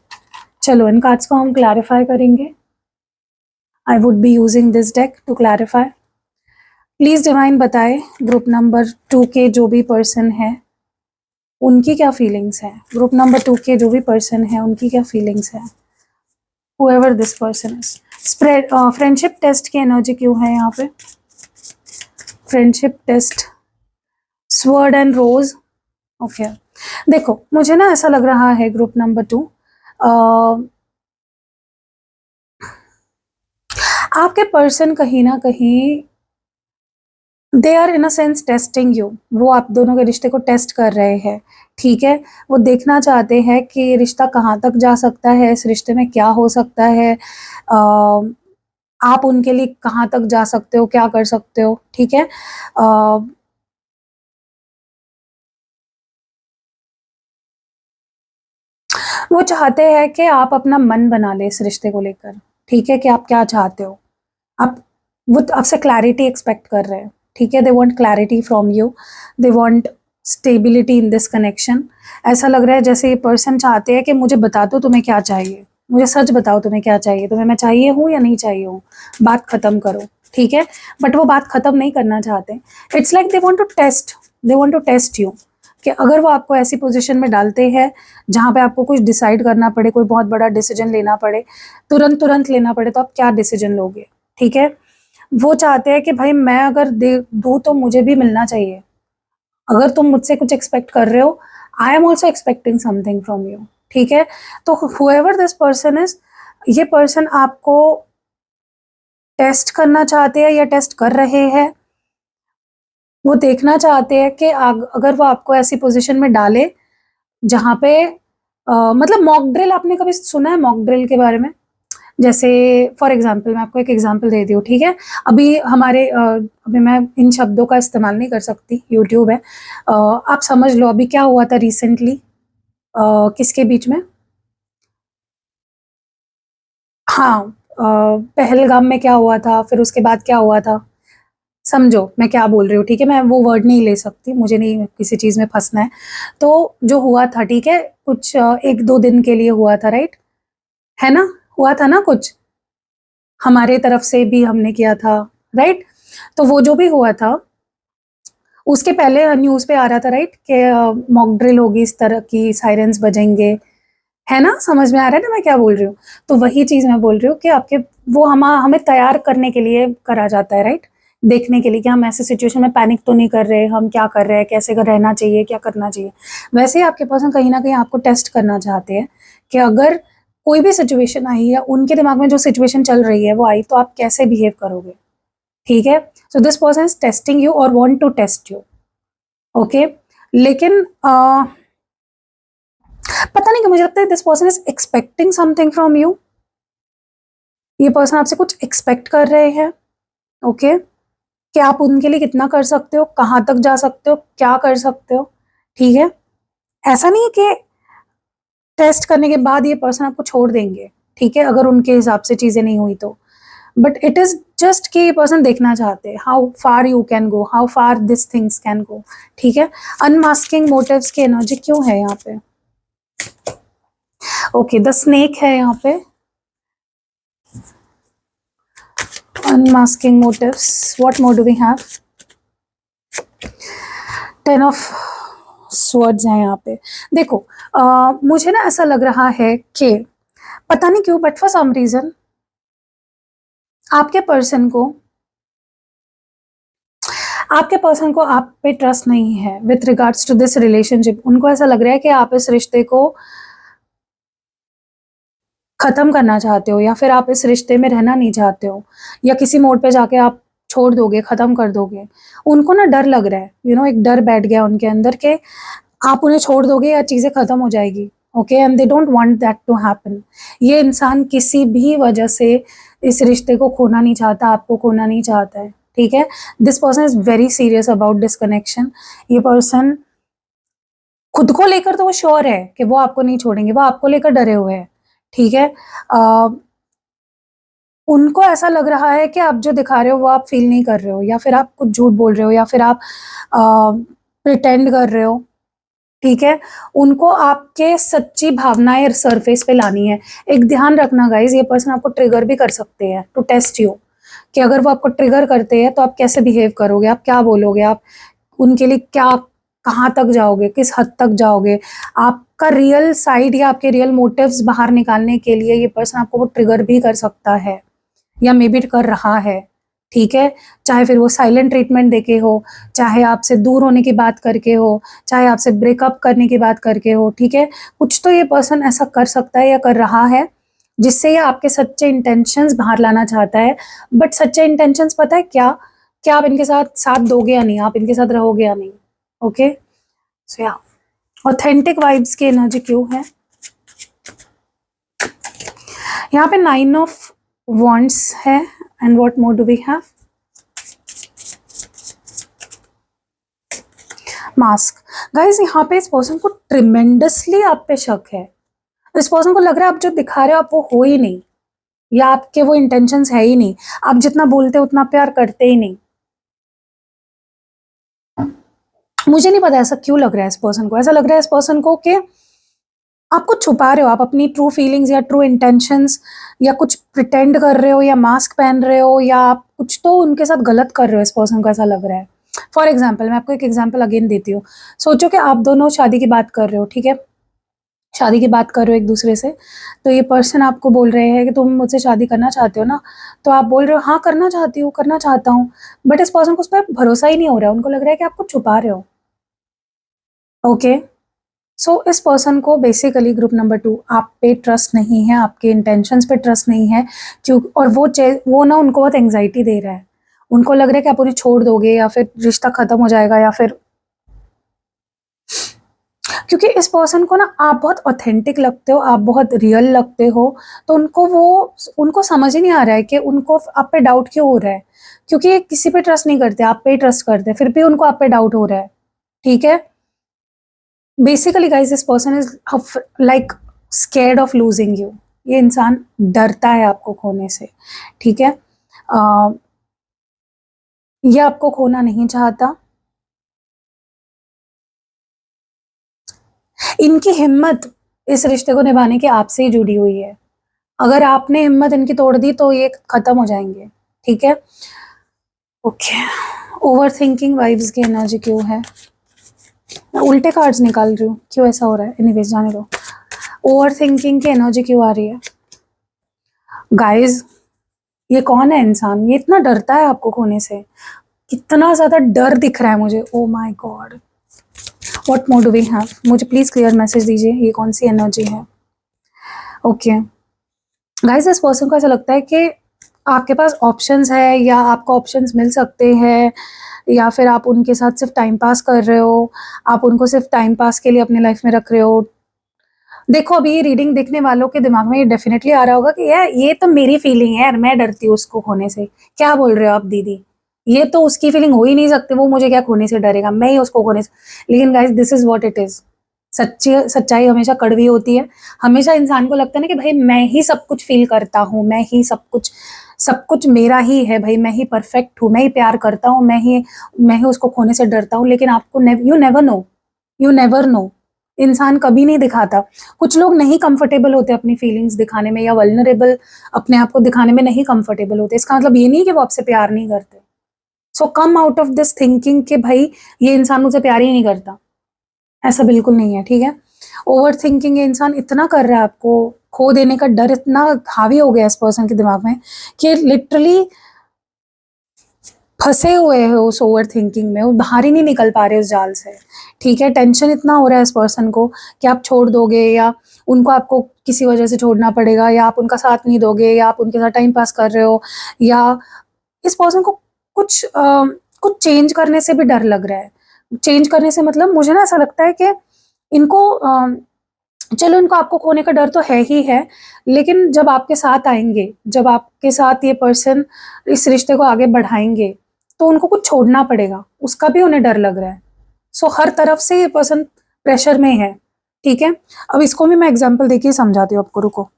चलो इन cards को हम clarify करेंगे. I would be using this deck to clarify. Please divine बताए group number 2 के जो भी पर्सन है उनकी क्या फीलिंग्स है. ग्रुप नंबर 2 के जो भी पर्सन है उनकी क्या फीलिंग्स है. whoever this person is. Spread friendship test की एनर्जी क्यों है यहाँ पे. Friendship test, sword and rose. Okay, देखो मुझे ना ऐसा लग रहा है ग्रुप नंबर 2 आपके पर्सन कहीं ना कहीं they are in a sense testing you. वो आप दोनों के रिश्ते को टेस्ट कर रहे हैं. ठीक है, वो देखना चाहते हैं कि ये रिश्ता कहाँ तक जा सकता है, इस रिश्ते में क्या हो सकता है, आप उनके लिए कहाँ तक जा सकते हो, क्या कर सकते हो. ठीक है, वो चाहते हैं कि आप अपना मन बना ले इस रिश्ते को लेकर. ठीक है, कि आप क्या चाहते हो. आप वो आपसे क्लैरिटी एक्सपेक्ट कर रहे हैं. ठीक है, they want clarity from you, they want stability in this connection. ऐसा लग रहा है जैसे ये पर्सन चाहते हैं कि मुझे बता दो तुम्हें क्या चाहिए, मुझे सच बताओ तुम्हें क्या चाहिए, तुम्हें मैं चाहिए हूँ या नहीं चाहिए हूँ, बात खत्म करो. ठीक है, बट वो बात खत्म नहीं करना चाहते. It's like they want to test you, कि अगर वो आपको ऐसी पोजीशन में डालते हैं जहाँ पे आपको कुछ डिसाइड करना पड़े, कोई बहुत बड़ा डिसीजन लेना पड़े, तुरंत लेना पड़े, तो आप क्या डिसीजन लोगे. ठीक है, वो चाहते हैं कि भाई मैं अगर दे दूँ तो मुझे भी मिलना चाहिए. अगर तुम मुझसे कुछ एक्सपेक्ट कर रहे हो, I am also expecting something from you. ठीक है, तो whoever दिस पर्सन इज, ये पर्सन आपको टेस्ट करना चाहते हैं या टेस्ट कर रहे हैं. वो देखना चाहते हैं कि अगर वो आपको ऐसी पोजीशन में डाले जहाँ पे मतलब मॉक ड्रिल. आपने कभी सुना है मॉक ड्रिल के बारे में. जैसे फॉर एग्जांपल मैं आपको एक एग्जांपल दे दी हूँ. ठीक है, अभी हमारे अभी मैं इन शब्दों का इस्तेमाल नहीं कर सकती, यूट्यूब है. आप समझ लो अभी क्या हुआ था रिसेंटली किसके बीच में. हाँ, पहलगाम में क्या हुआ था, फिर उसके बाद क्या हुआ था. समझो मैं क्या बोल रही हूँ. ठीक है, मैं वो वर्ड नहीं ले सकती, मुझे नहीं किसी चीज़ में फंसना है. तो जो हुआ था, ठीक है, कुछ 1-2 दिन के लिए हुआ था, राइट है ना. हुआ था ना कुछ, हमारे तरफ से भी हमने किया था, राइट. तो वो जो भी हुआ था उसके पहले न्यूज़ पे आ रहा था, राइट, कि मॉक ड्रिल होगी, इस तरह की सायरन्स बजेंगे. है ना, समझ में आ रहा है ना मैं क्या बोल रही हूँ. तो वही चीज़ मैं बोल रही हूँ कि आपके वो हमें तैयार करने के लिए करा जाता है, राइट. देखने के लिए कि हम ऐसे सिचुएशन में पैनिक तो नहीं कर रहे, हम क्या कर रहे हैं, कैसे रहना चाहिए, क्या करना चाहिए. वैसे ही आपके पर्सन कहीं ना कहीं आपको टेस्ट करना चाहते हैं कि अगर कोई भी सिचुएशन आई या उनके दिमाग में जो सिचुएशन चल रही है वो आई, तो आप कैसे बिहेव करोगे. ठीक है, so this person is testing you और want to test you. Okay, लेकिन पता नहीं कि मुझे लगता है this person is expecting something from you. ये पर्सन आपसे कुछ एक्सपेक्ट कर रहे हैं. ओके, कि आप उनके लिए कितना कर सकते हो, कहाँ तक जा सकते हो, क्या कर सकते हो. ठीक है, ऐसा नहीं है कि टेस्ट करने के बाद ये पर्सन आपको छोड़ देंगे. ठीक है, अगर उनके हिसाब से चीजें नहीं हुई तो. बट इट इज जस्ट कि ये पर्सन देखना चाहते हैं how far you can go, how far this things can go. ठीक है, अनमास्किंग मोटिव्स की एनर्जी क्यों है यहाँ पे. ओके, द स्नेक है यहाँ पे. Unmasking motives. What more do we have? 10 of swords है यहाँ पे. देखो मुझे ना ऐसा लग रहा है कि पता नहीं क्यों बट फॉर सम रीजन आपके पर्सन को आप पे ट्रस्ट नहीं है with regards to this relationship. उनको ऐसा लग रहा है कि आप इस रिश्ते को खत्म करना चाहते हो या फिर आप इस रिश्ते में रहना नहीं चाहते हो, या किसी मोड़ पे जाके आप छोड़ दोगे, खत्म कर दोगे. उनको ना डर लग रहा है, एक डर बैठ गया उनके अंदर के आप उन्हें छोड़ दोगे या चीजें खत्म हो जाएगी. Okay, and they don't want that to happen. ये इंसान किसी भी वजह से इस रिश्ते को खोना नहीं चाहता, आपको खोना नहीं चाहता है. ठीक है, this person is very serious about this connection. ये पर्सन खुद को लेकर तो वो श्योर है कि वो आपको नहीं छोड़ेंगे, वो आपको लेकर डरे हुए हैं. ठीक है, उनको ऐसा लग रहा है कि आप जो दिखा रहे हो वो आप फील नहीं कर रहे हो, या फिर आप कुछ झूठ बोल रहे हो, या फिर आप प्रिटेंड कर रहे हो, ठीक है। उनको आपके सच्ची भावनाएं सरफेस पे लानी है। एक ध्यान रखना गाइज, ये पर्सन आपको ट्रिगर भी कर सकते हैं टू टेस्ट यू, कि अगर वो आपको ट्रिगर करते हैं तो आप कैसे बिहेव करोगे, आप क्या बोलोगे, आप उनके लिए क्या, कहाँ तक जाओगे, किस हद तक जाओगे। आपका रियल साइड या आपके रियल मोटिव्स बाहर निकालने के लिए ये पर्सन आपको वो ट्रिगर भी कर सकता है, या मे बी कर रहा है, ठीक है। चाहे फिर वो साइलेंट ट्रीटमेंट देके हो, चाहे आपसे दूर होने की बात करके हो, चाहे आपसे ब्रेकअप करने की बात करके हो, ठीक है। कुछ तो ये पर्सन ऐसा कर सकता है या कर रहा है जिससे ये आपके सच्चे इंटेंशंस बाहर लाना चाहता है। बट सच्चे इंटेंशंस पता है क्या, क्या आप इनके साथ साथ दोगे या नहीं, आप इनके साथ रहोगे या नहीं। ओके, सो या ऑथेंटिक वाइब्स की एनर्जी क्यों है यहाँ पे? 9 ऑफ वॉन्ड्स है, and what more do we have? Mask. Guys यहाँ पे इस पर्सन को ट्रिमेंडसली आप पे शक है। इस पर्सन को लग रहा है आप जो दिखा रहे हो आप वो हो ही नहीं, या आपके वो इंटेंशंस है ही नहीं, आप जितना बोलते हो उतना प्यार करते ही नहीं। मुझे नहीं पता ऐसा क्यों लग रहा है इस पर्सन को। ऐसा लग रहा है इस पर्सन को कि आप कुछ छुपा रहे हो, आप अपनी ट्रू फीलिंग्स या ट्रू इंटेंशंस, या कुछ प्रिटेंड कर रहे हो, या मास्क पहन रहे हो, या आप कुछ तो उनके साथ गलत कर रहे हो। इस पर्सन को ऐसा लग रहा है। फॉर एग्जाम्पल, मैं आपको एक एग्जाम्पल अगेन देती हूँ। सोचो कि आप दोनों शादी की बात कर रहे हो, ठीक है, शादी की बात कर रहे हो एक दूसरे से। तो ये पर्सन आपको बोल रहे हैं कि तुम मुझसे शादी करना चाहते हो ना, तो आप बोल रहे हो हाँ करना चाहती हूँ, करना चाहता हूँ। बट इस पर्सन को उस पर भरोसा ही नहीं हो रहा है, उनको लग रहा है कि आप कुछ छुपा रहे हो। ओके, सो इस पर्सन को बेसिकली ग्रुप नंबर 2 आप पे ट्रस्ट नहीं है, आपके इंटेंशंस पे ट्रस्ट नहीं है, क्यों? और वो ना उनको बहुत एंग्जाइटी दे रहा है। उनको लग रहा है कि आप उन्हें छोड़ दोगे, या फिर रिश्ता खत्म हो जाएगा, या फिर क्योंकि इस पर्सन को ना आप बहुत ऑथेंटिक लगते हो, आप बहुत रियल लगते हो। तो उनको समझ ही नहीं आ रहा है कि उनको आप पे डाउट क्यों हो रहा है, क्योंकि किसी पे ट्रस्ट नहीं करते, आप पे ही ट्रस्ट करते हैं, फिर भी उनको आप पे डाउट हो रहा है, ठीक है। Basically guys this person is like scared of losing you. ये इंसान डरता है आपको खोने से, ठीक है। ये आपको खोना नहीं चाहता। इनकी हिम्मत इस रिश्ते को निभाने की आपसे ही जुड़ी हुई है। अगर आपने हिम्मत इनकी तोड़ दी तो ये खत्म हो जाएंगे, ठीक है। ओके, ओवर थिंकिंग वाइब्स की एनर्जी क्यों है? मैं उल्टे कार्ड्स निकाल रही हूँ, क्यों ऐसा हो रहा है? एनीवेज जाने दो। ओवर थिंकिंग की एनर्जी क्यों आ रही है? गाइज ये कौन है इंसान, ये इतना डरता है आपको खोने से, कितना ज्यादा डर दिख रहा है मुझे। Oh my god, what more do we have? मुझे प्लीज क्लियर मैसेज दीजिए, ये कौन सी एनर्जी है? ओके गाइज, इस पर्सन को ऐसा लगता है कि आपके पास ऑप्शंस है, या आपको ऑप्शंस मिल सकते हैं, या फिर आप उनके साथ सिर्फ टाइम पास कर रहे हो, आप उनको सिर्फ टाइम पास के लिए अपने लाइफ में रख रहे हो। देखो अभी रीडिंग देखने वालों के दिमाग में ये डेफिनेटली आ रहा होगा कि यार ये तो मेरी फीलिंग है यार, मैं डरती हूँ उसको खोने से। क्या बोल रहे हो आप दीदी, ये तो उसकी फीलिंग हो ही नहीं सकती, वो मुझे क्या खोने से डरेगा, मैं ही उसको खोने से। लेकिन guys this is what it is. सच्चाई हमेशा कड़वी होती है। हमेशा इंसान को लगता है ना कि भाई मैं ही सब कुछ फील करता हूँ, मैं ही सब कुछ मेरा ही है भाई, मैं ही परफेक्ट हूँ, मैं ही प्यार करता हूँ, मैं ही उसको खोने से डरता हूँ। लेकिन आपको you never know, you never know. इंसान कभी नहीं दिखाता। कुछ लोग नहीं कंफर्टेबल होते अपनी फीलिंग्स दिखाने में, या वल्नरेबल अपने आप को दिखाने में नहीं कंफर्टेबल होते। इसका मतलब ये नहीं कि वो आपसे प्यार नहीं करते। So come out of this thinking कि भाई ये इंसान मुझे प्यार ही नहीं करता, ऐसा बिल्कुल नहीं है, ठीक है। ओवर थिंकिंग ये इंसान इतना कर रहा है, आपको खो देने का डर इतना हावी हो गया इस पर्सन के दिमाग में कि लिटरली फंसे हुए हैं उस ओवर थिंकिंग में, वो बाहर ही नहीं निकल पा रहे उस जाल से, ठीक है। टेंशन इतना हो रहा है इस पर्सन को कि आप छोड़ दोगे, या उनको आपको किसी वजह से छोड़ना पड़ेगा, या आप उनका साथ नहीं दोगे, या आप उनके साथ टाइम पास कर रहे हो, या इस पर्सन को कुछ चेंज करने से भी डर लग रहा है। चेंज करने से मतलब मुझे ना ऐसा लगता है कि इनको चलो इनको आपको खोने का डर तो है ही है, लेकिन जब आपके साथ आएंगे, जब आपके साथ ये पर्सन इस रिश्ते को आगे बढ़ाएंगे, तो उनको कुछ छोड़ना पड़ेगा, उसका भी उन्हें डर लग रहा है। सो हर तरफ से ये पर्सन प्रेशर में है, ठीक है। अब इसको भी मैं एग्जांपल देके समझाती हूँ आपको, रुको।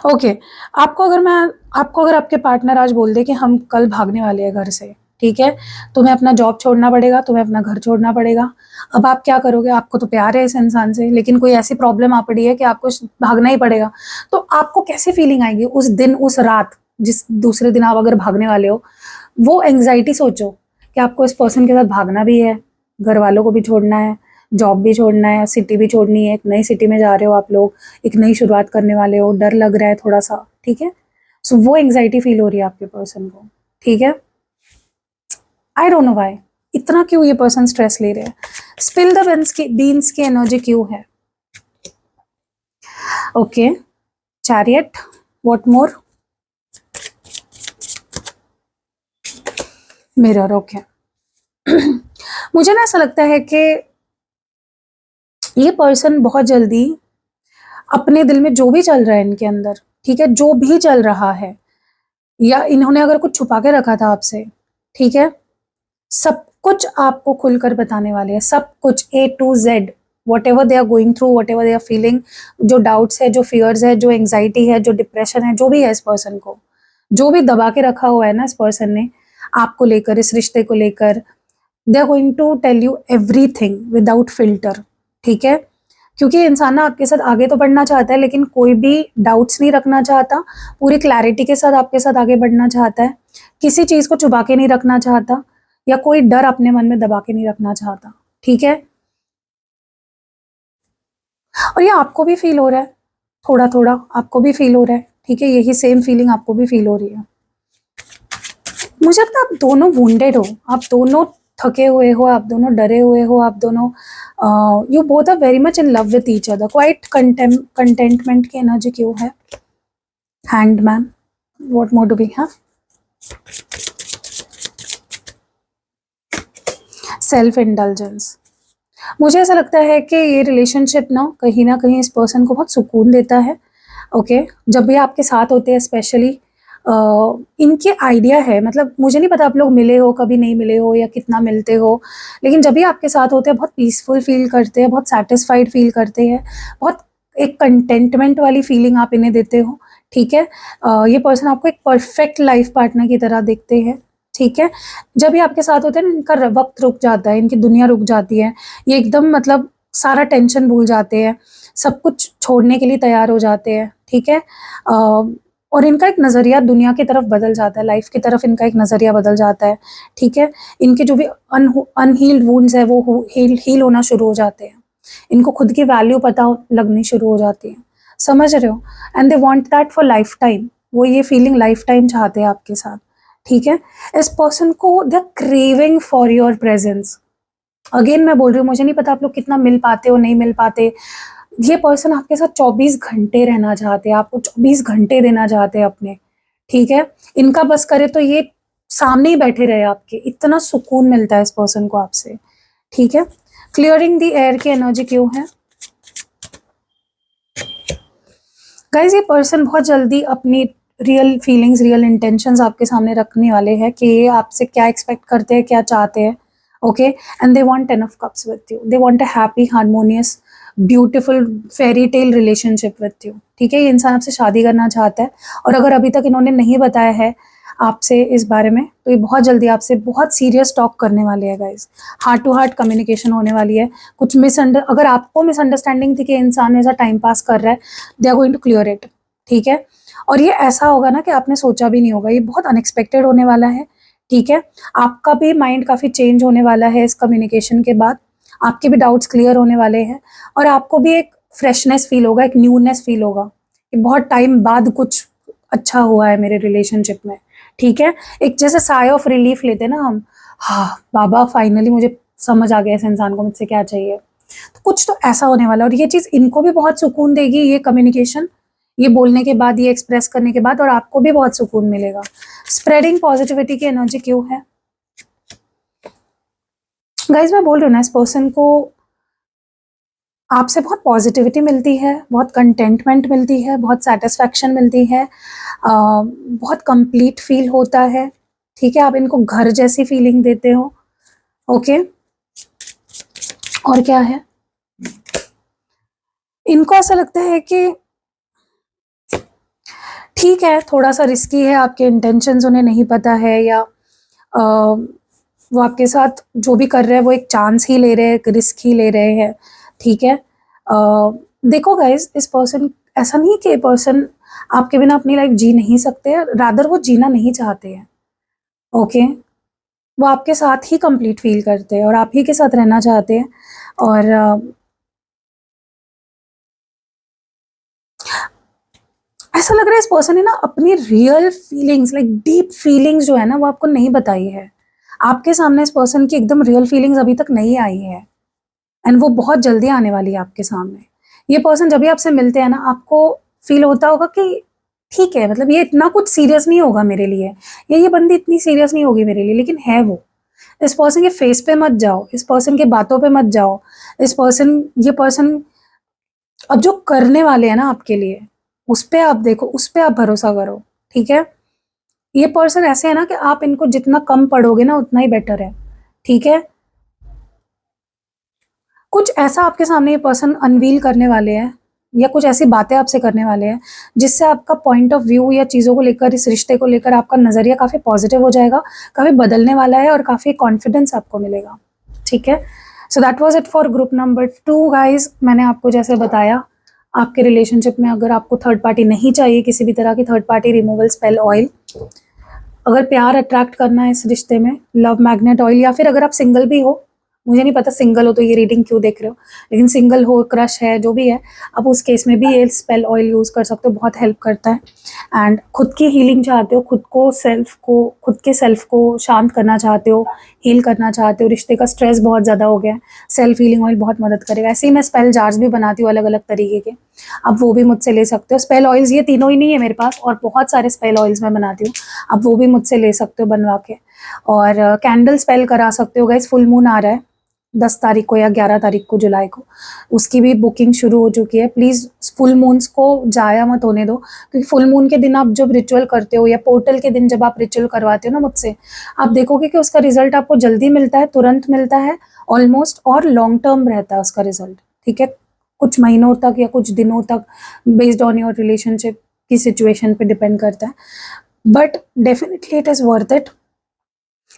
ओके, आपको अगर आपके पार्टनर आज बोल दे कि हम कल भागने वाले हैं घर से, ठीक है? तुम्हें अपना जॉब छोड़ना पड़ेगा, तुम्हें अपना घर छोड़ना पड़ेगा। अब आप क्या करोगे? आपको तो प्यार है इस इंसान से, लेकिन कोई ऐसी प्रॉब्लम आ पड़ी है कि आपको भागना ही पड़ेगा। तो आपको कैसी फीलिंग आएगी उस दिन, उस रात, जिस दूसरे दिन आप अगर भागने वाले हो? वो एंग्जाइटी सोचो कि आपको इस पर्सन के साथ भागना भी है, घर वालों को भी छोड़ना है, जॉब भी छोड़ना है, सिटी भी छोड़नी है, एक नई सिटी में जा रहे हो आप लोग, एक नई शुरुआत करने वाले हो, डर लग रहा है थोड़ा-सा, ठीक है? सो वो एंग्जाइटी फील हो रही है आपके पर्सन को, ठीक है? आई डोंट नो व्हाई, इतना क्यों ये पर्सन स्ट्रेस ले रहे हैं? स्पिल द बीन्स की एनर्जी क्यों है? Okay, chariot, what more? Mirror, okay. मुझे ना ऐसा लगता है कि ये पर्सन बहुत जल्दी अपने दिल में जो भी चल रहा है इनके अंदर, ठीक है? जो भी चल रहा है, या इन्होंने अगर कुछ छुपा के रखा था आपसे, ठीक है? सब कुछ आपको खुलकर बताने वाले हैं, सब कुछ A to Z, whatever they are going through, whatever they are feeling, जो डाउट्स है, जो फियर्स है, जो एंग्जाइटी है, जो डिप्रेशन है, जो भी है इस पर्सन को, जो भी दबा के रखा हुआ है ना इस पर्सन ने आपको लेकर, इस रिश्ते को लेकर, they are going to tell you everything without filter, ठीक है? क्योंकि इंसान ना आपके साथ आगे तो बढ़ना चाहता है, लेकिन कोई भी डाउट्स नहीं रखना चाहता, पूरी क्लैरिटी के साथ आपके साथ आगे बढ़ना चाहता है, किसी चीज़ को छुपा के नहीं रखना चाहता, या कोई डर अपने मन में दबा के नहीं रखना चाहता, ठीक है? और ये आपको भी फ़ील हो रहा है, थोड़ा-थोड़ा आपको भी फ़ील हो रहा है, ठीक है? यही सेम फीलिंग आपको भी फ़ील हो रही है। मुझे लगता है आप दोनों वुंडेड हो, आप दोनों थके हुए हो, आप दोनों डरे हुए हो, आप दोनों you both are very much in love with each other, quite contentment की एनर्जी क्यों है? Hanged man, what more do we have? Self indulgence. मुझे ऐसा लगता है कि ये रिलेशनशिप ना कहीं इस पर्सन को बहुत सुकून देता है, ओके? जब भी आपके साथ होते हैं स्पेशली, इनके आइडिया है, मतलब मुझे नहीं पता आप लोग मिले हो, कभी नहीं मिले हो या कितना मिलते हो, लेकिन जब भी आपके साथ होते हैं बहुत पीसफुल फ़ील करते हैं, बहुत सैटिस्फाइड फ़ील करते हैं, बहुत एक कंटेंटमेंट वाली फीलिंग आप इन्हें देते हो, ठीक है? ये पर्सन आपको एक परफेक्ट लाइफ़ पार्टनर की तरह देखते हैं, ठीक है? जब ये आपके साथ होते हैं ना, इनका वक़्त रुक जाता है, इनकी दुनिया रुक जाती है, ये एकदम मतलब सारा टेंशन भूल जाते हैं, सब कुछ छोड़ने के लिए तैयार हो जाते हैं, ठीक है? और इनका एक नज़रिया दुनिया की तरफ बदल जाता है, लाइफ़ की तरफ इनका एक नज़रिया बदल जाता है, ठीक है? इनके जो भी अनहील्ड वुंड्स हैं वो हील होना शुरू हो जाते हैं। इनको खुद की वैल्यू पता लगनी शुरू हो जाती है, समझ रहे हो? And they want that for life time, वो ये फीलिंग लाइफ टाइम चाहते हैं आपके साथ, ठीक है? इस पर्सन को they are craving for your presence. Again मैं बोल रही हूँ, मुझे नहीं पता आप लोग कितना मिल पाते हो, नहीं मिल पाते। ये पर्सन आपके साथ 24 घंटे रहना चाहते हैं, आपको 24 घंटे देना चाहते हैं अपने, ठीक है? इनका बस करे तो ये सामने ही बैठे रहे आपके, इतना सुकून मिलता है इस पर्सन को आपसे, ठीक है? क्लियरिंग द एयर की एनर्जी क्यों है? गाइस, ये पर्सन बहुत जल्दी अपनी रियल फीलिंग्स, रियल इंटेंशंस आपके सामने रखने वाले हैं कि ये आपसे क्या एक्सपेक्ट करते हैं, क्या चाहते हैं, okay? And they want 10 of cups with you, they want a happy, harmonious, beautiful fairy tale relationship with you, ठीक है? ये इंसान आपसे शादी करना चाहता है, और अगर अभी तक इन्होंने नहीं बताया है आपसे इस बारे में, तो ये बहुत जल्दी आपसे बहुत सीरियस टॉक करने वाले हैं guys. Heart to heart communication होने वाली है। कुछ अगर आपको मिसअंडरस्टैंडिंग थी कि इंसान मेरे साथ टाइम पास कर रहा है, they are going to clear it, ठीक है? और ये ऐसा होगा ना कि आपने सोचा भी नहीं होगा, ये बहुत अनएक्सपेक्टेड होने वाला है, ठीक है? आपका भी माइंड काफ़ी चेंज होने वाला है इस कम्युनिकेशन के बाद, आपके भी डाउट्स क्लियर होने वाले हैं, और आपको भी एक फ्रेशनेस फील होगा, एक न्यूनेस फील होगा कि बहुत टाइम बाद कुछ अच्छा हुआ है मेरे रिलेशनशिप में, ठीक है? एक जैसे साय ऑफ रिलीफ लेते हैं ना हम, हाँ बाबा फाइनली मुझे समझ आ गया इस इंसान को मुझसे क्या चाहिए। तो कुछ तो ऐसा होने वाला है, और ये चीज़ इनको भी बहुत सुकून देगी, ये कम्युनिकेशन, ये बोलने के बाद, ये एक्सप्रेस करने के बाद, और आपको भी बहुत सुकून मिलेगा। स्प्रेडिंग पॉजिटिविटी की एनर्जी क्यों है? गाइस, मैं बोल रही हूँ ना, इस पर्सन को आपसे बहुत पॉजिटिविटी मिलती है, बहुत कंटेंटमेंट मिलती है, बहुत सैटिस्फैक्शन मिलती है, बहुत कंप्लीट फील होता है, ठीक है? आप इनको घर जैसी फीलिंग देते हो, ओके? और क्या है? इनको ऐसा लगता है कि ठीक है, थोड़ा सा रिस्की है, आपके इंटेंशंस उन्हें नहीं पता है, या वो आपके साथ जो भी कर रहे हैं वो एक चांस ही ले रहे हैं, एक रिस्क ही ले रहे हैं, ठीक है। देखो गाइज, इस पर्सन, ऐसा नहीं है कि ये पर्सन आपके बिना अपनी लाइफ जी नहीं सकते, रादर वो जीना नहीं चाहते हैं, ओके। वो आपके साथ ही कंप्लीट फील करते हैं और आप ही के साथ रहना चाहते हैं। और ऐसा लग रहा है इस पर्सन ने ना अपनी real feelings, like deep feelings जो है ना, वो आपको नहीं बताई है। आपके सामने इस पर्सन की एकदम रियल फीलिंग्स अभी तक नहीं आई है, एंड वो बहुत जल्दी आने वाली है आपके सामने। ये पर्सन जब भी आपसे मिलते हैं ना, आपको फील होता होगा कि ठीक है, मतलब ये इतना कुछ सीरियस नहीं होगा मेरे लिए, या ये बंदी इतनी सीरियस नहीं होगी मेरे लिए, लेकिन है वो। इस पर्सन के फेस पे मत जाओ, इस पर्सन के बातों पे मत जाओ। ये पर्सन अब जो करने वाले हैं ना आपके लिए, उस पे आप देखो, उस पे आप भरोसा करो, ठीक है। ये पर्सन ऐसे है ना कि आप इनको जितना कम पढ़ोगे ना उतना ही बेटर है, ठीक है। कुछ ऐसा आपके सामने ये पर्सन अनवील करने वाले हैं, या कुछ ऐसी बातें आपसे करने वाले हैं जिससे आपका पॉइंट ऑफ व्यू या चीज़ों को लेकर, इस रिश्ते को लेकर आपका नज़रिया काफ़ी पॉजिटिव हो जाएगा, काफ़ी बदलने वाला है, और काफ़ी कॉन्फिडेंस आपको मिलेगा, ठीक है। So that was it for group number 2 guys. मैंने आपको जैसे बताया, आपके रिलेशनशिप में अगर आपको थर्ड पार्टी नहीं चाहिए, किसी भी तरह की third party removal spell oil, अगर प्यार अट्रैक्ट करना है इस रिश्ते में, लव मैग्नेट ऑयल, या फिर अगर आप सिंगल भी हो, मुझे नहीं पता सिंगल हो तो ये रीडिंग क्यों देख रहे हो, लेकिन सिंगल हो, क्रश है, जो भी है, आप उस केस में भी ये स्पेल ऑयल यूज़ कर सकते हो, बहुत हेल्प करता है। एंड खुद की हीलिंग चाहते हो, खुद के सेल्फ को शांत करना चाहते हो, हील करना चाहते हो, रिश्ते का स्ट्रेस बहुत ज़्यादा हो गया है, सेल्फ हीलिंग ऑयल बहुत मदद करेगा। ऐसे ही मैं स्पेल जार्स भी बनाती हूँ अलग अलग तरीके के, आप वो भी मुझसे ले सकते हो। स्पेल ऑयल्स ये तीनों ही नहीं है मेरे पास, और बहुत सारे स्पेल ऑयल्स मैं बनाती हूँ, आप वो भी मुझसे ले सकते हो बनवा के। और कैंडल स्पेल करा सकते हो गाइस। फुल मून आ रहा है 10 तारीख को या 11 तारीख को जुलाई को, उसकी भी बुकिंग शुरू हो चुकी है। प्लीज़ फुल मून्स को जाया मत होने दो, क्योंकि फुल मून के दिन आप जब रिचुअल करते हो, या पोर्टल के दिन जब आप रिचुअल करवाते हो ना मुझसे, आप देखोगे कि उसका रिजल्ट आपको जल्दी मिलता है, तुरंत मिलता है ऑलमोस्ट, और लॉन्ग टर्म रहता है उसका रिजल्ट, ठीक है। कुछ महीनों तक या कुछ दिनों तक, बेस्ड ऑन योर रिलेशनशिप की सिचुएशन पे डिपेंड करता है, but definitely it is worth it.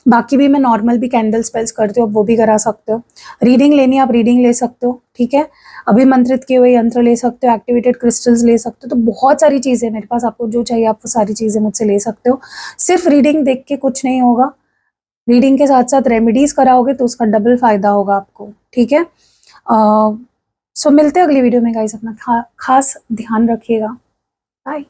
बाकी भी मैं नॉर्मल भी कैंडल स्पेल्स करती हूँ, वो भी करा सकते हो। रीडिंग लेनी आप रीडिंग ले सकते हो, ठीक है। अभिमंत्रित किए हुए यंत्र ले सकते हो, एक्टिवेटेड क्रिस्टल्स ले सकते हो, तो बहुत सारी चीज़ें मेरे पास, आपको जो चाहिए आप वो सारी चीज़ें मुझसे ले सकते हो। सिर्फ रीडिंग देख के कुछ नहीं होगा, रीडिंग के साथ साथ रेमेडीज़ कराओगे तो उसका डबल फायदा होगा आपको, ठीक है। सो मिलते हैं अगली वीडियो में गाइस, अपना खास ध्यान रखिएगा। बाय।